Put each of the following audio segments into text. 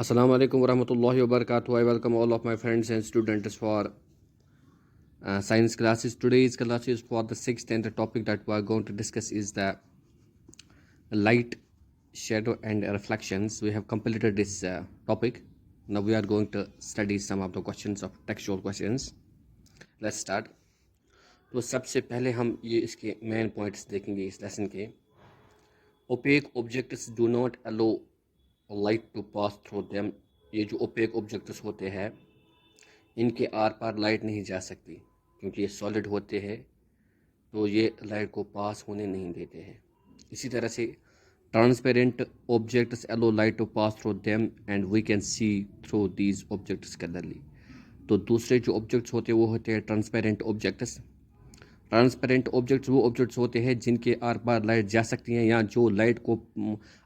Assalamu alaikum warahmatullahi wabarakatuh. I welcome all of my friends and students for science classes. Today's class is for the sixth, and the topic that we are going to discuss is the light, shadow, and reflections. We have completed this topic. Now we are going to study some of the questions of textual questions. Let's start. तो सबसे पहले हम ये इसके main points देखेंगे इस lesson के. Opaque objects do not allow light to pass through them. ये जो opaque objects होते हैं इनके आर पार लाइट नहीं जा सकती क्योंकि ये सॉलिड होते हैं, तो ये लाइट को पास होने नहीं देते हैं. इसी तरह से transparent objects allow light to pass through them and we can see through these objects clearly. तो दूसरे जो ऑब्जेक्ट्स होते हैं वो होते हैं ट्रांसपेरेंट ऑब्जेक्ट्स. ट्रांसपेरेंट ऑब्जेक्ट्स वो ऑब्जेक्ट्स होते हैं जिनके आर पार लाइट जा सकती है या जो लाइट को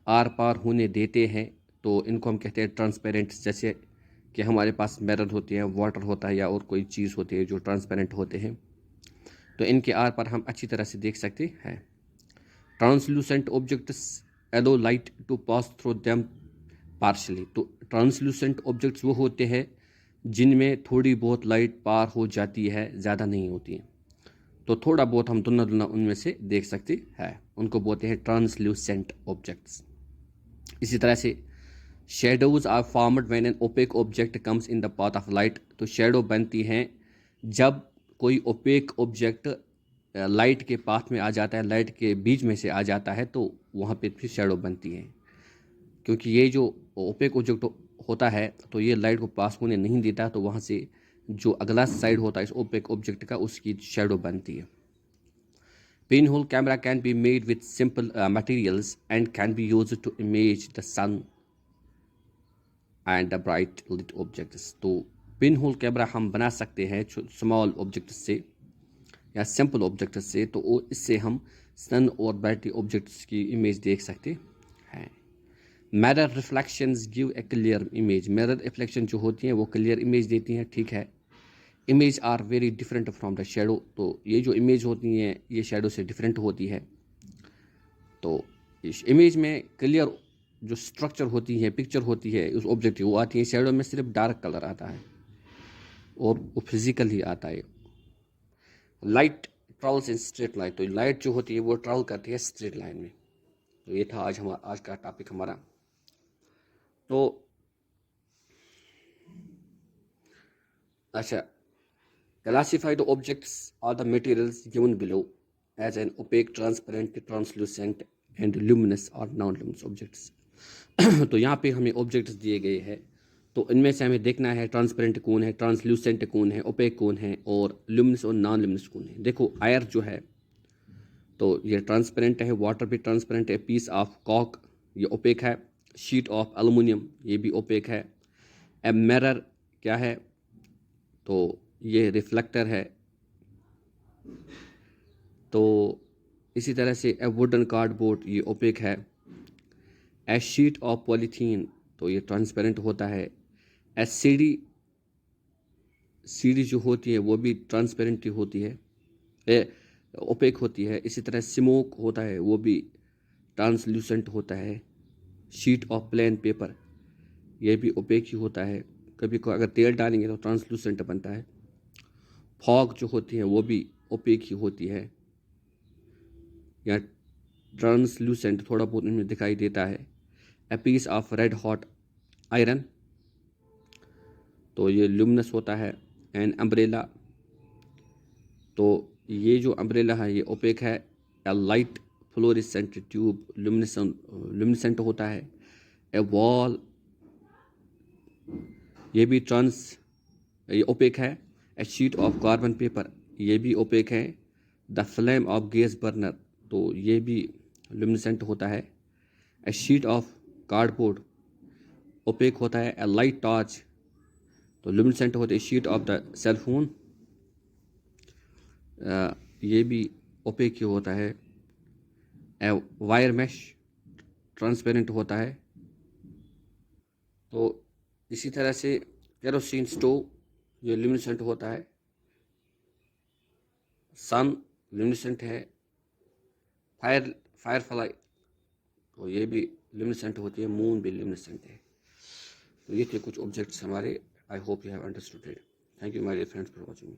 आर पार होने देते हैं, तो इनको हम कहते हैं ट्रांसपेरेंट. जैसे कि हमारे पास मिरर होते हैं, वाटर होता है या और कोई चीज़ होती है जो ट्रांसपेरेंट होते हैं, तो इनके आर पार हम अच्छी तरह से देख सकते हैं. Translucent objects allow light to pass through them partially. तो ट्रांसलूसेंट ऑब्जेक्ट्स वो होते हैं जिनमें थोड़ी बहुत लाइट पार हो जाती है, ज़्यादा नहीं होती है, तो थोड़ा बहुत हम दुना दुना उनमें से देख सकते हैं, उनको बोलते हैं ट्रांसलूसेंट ऑब्जेक्ट्स. इसी तरह से shadows are formed when an opaque object comes in the path of light. तो शेडो बनती हैं जब कोई ओपेक ऑब्जेक्ट लाइट के पाथ में आ जाता है, लाइट के बीच में से आ जाता है, तो वहाँ पे फिर शेडो बनती है. क्योंकि ये जो ओपेक ऑब्जेक्ट होता है तो ये लाइट को पास होने नहीं देता, तो वहाँ से जो अगला साइड होता है इस ओपेक ऑब्जेक्ट का, उसकी शेडो बनती है. Pinhole camera can be made with simple materials and can be used to image the sun and the bright lit objects. तो पिन होल कैमरा हम बना सकते हैं स्मॉल ऑब्जेक्ट से या सिंपल ऑब्जेक्ट से, तो इससे हम सन और ब्राइट ऑब्जेक्ट्स की इमेज देख सकते हैं. Mirror reflections give a clear image. Mirror reflection जो होती हैं वो क्लियर इमेज देती हैं, ठीक है. Image are very different from the shadow. तो ये जो इमेज होती हैं ये शेडो से डिफरेंट होती है. तो इस इमेज में क्लियर जो स्ट्रक्चर होती है, पिक्चर होती है उस ऑब्जेक्ट की, वो आती है. शेडो में सिर्फ डार्क कलर आता है और वो फिजिकल ही आता है. Light travels in straight line. तो लाइट जो होती है वो ट्रैवल करती है स्ट्रेट लाइन में. तो ये था आज का टॉपिक हमारा. तो अच्छा, classify the objects are the materials given below as an opaque, transparent, translucent and luminous और नॉन ल्यूमिनस ऑब्जेक्ट्स. तो यहाँ पे हमें ऑब्जेक्ट्स दिए गए हैं, तो इनमें से हमें देखना है ट्रांसपेरेंट कौन है, ट्रांसल्यूसेंट कौन है, ओपेक कौन है और ल्यूमिनस और नॉन ल्यूमिनस कौन है. देखो आयर जो है तो ये ट्रांसपेरेंट है, वाटर भी ट्रांसपेरेंट है, पीस ऑफ कॉक ये ओपेक है, शीट ऑफ एल्युमिनियम ये भी ओपेक है. ए मिरर क्या है, तो ये रिफ्लेक्टर है. तो इसी तरह से ए वुडन कार्डबोर्ड ये ओपेक है. ए शीट ऑफ पॉलीथीन तो ये ट्रांसपेरेंट होता है. ए सीडी जो होती है वो भी ट्रांसपेरेंट ही होती है, ओपेक होती है. इसी तरह स्मोक होता है वो भी ट्रांसल्यूसेंट होता है. शीट ऑफ प्लेन पेपर ये भी ओपेक ही होता है. कभी को अगर तेल डालेंगे तो ट्रांसल्यूसेंट बनता है. फॉग जो होती है वो भी ओपेक ही होती है या ट्रांसल्यूसेंट थोड़ा बहुत इनमें दिखाई देता है. A piece of red hot iron तो ये ल्यूमिनस होता है. एंड अम्ब्रेला तो ये जो अम्ब्रेला है ये ओपेक है. ए लाइट फ्लोरेसेंट ट्यूब ल्यूमिनेसेंट होता है. ए वॉल ये भी ये ओपेक है. ए शीट ऑफ कार्बन पेपर ये भी ओपेक है. The flame of gas burner तो ये भी ल्यूमिनेसेंट होता है. ए शीट ऑफ कार्डबोर्ड ओपेक होता है. ए लाइट टॉर्च तो ल्यूमिनेसेंट होता है. शीट ऑफ द सेलफोन ये भी ओपेक ही होता है. ए वायर मैश ट्रांसपेरेंट होता है. तो इसी तरह से केरोसिन स्टोव ये ल्यूमिनेसेंट होता है. सन ल्यूमिनेसेंट है. फायरफ्लाई तो ये भी ल्यूमिनेसेंट होती है. मून भी ल्यूमिनेसेंट है. तो ये थे कुछ ऑब्जेक्ट्स हमारे. I hope you have understood it. Thank you my dear friends for watching.